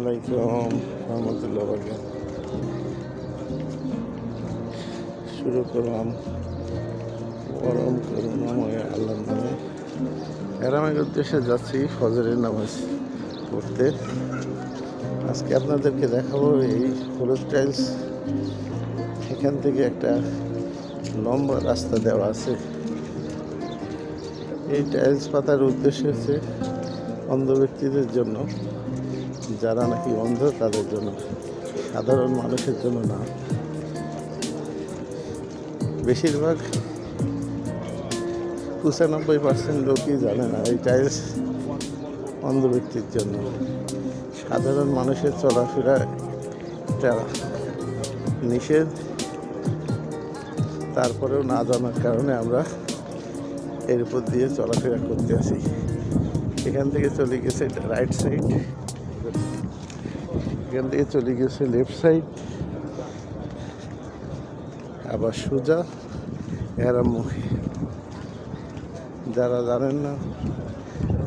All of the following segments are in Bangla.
আলাইকুম রহমতুল্লাহ বরকাত। শুরু করলাম পরম করুণাময় আল্লাহর নামে। হেরামের উদ্দেশ্যে যাচ্ছি ফজরের নামাজ পড়তে। আজকে আপনাদেরকে দেখাবো এই হলুদ টাইলস, এখান থেকে একটা লম্বা রাস্তা দেওয়া আছে। এই টাইলস পাতার উদ্দেশ্য হচ্ছে অন্ধ ব্যক্তিদের জন্য, যারা নাকি অন্ধ তাদের জন্য, সাধারণ মানুষের জন্য না। বেশিরভাগ 95% লোকই জানে না এই টাইলস অন্ধ ব্যক্তির জন্য। সাধারণ মানুষের চলাফেরা এটা নিষেধ, তারপরেও না জানার কারণে আমরা এর উপর দিয়ে চলাফেরা করতে আসি। এখান থেকে চলে গেছে রাইট সাইড, এখান থেকে চলে গেছে লেফট সাইড, আবার সোজা হেরামুখী। যারা জানেন না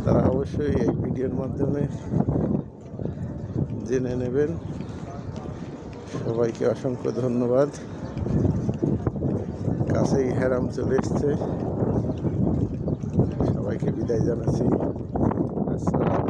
তারা অবশ্যই এই ভিডিওর মাধ্যমে জেনে নেবেন। সবাইকে অসংখ্য ধন্যবাদ। কাছেই হেরাম চলে এসছে, সবাইকে বিদায় জানাচ্ছি। আসসালাম।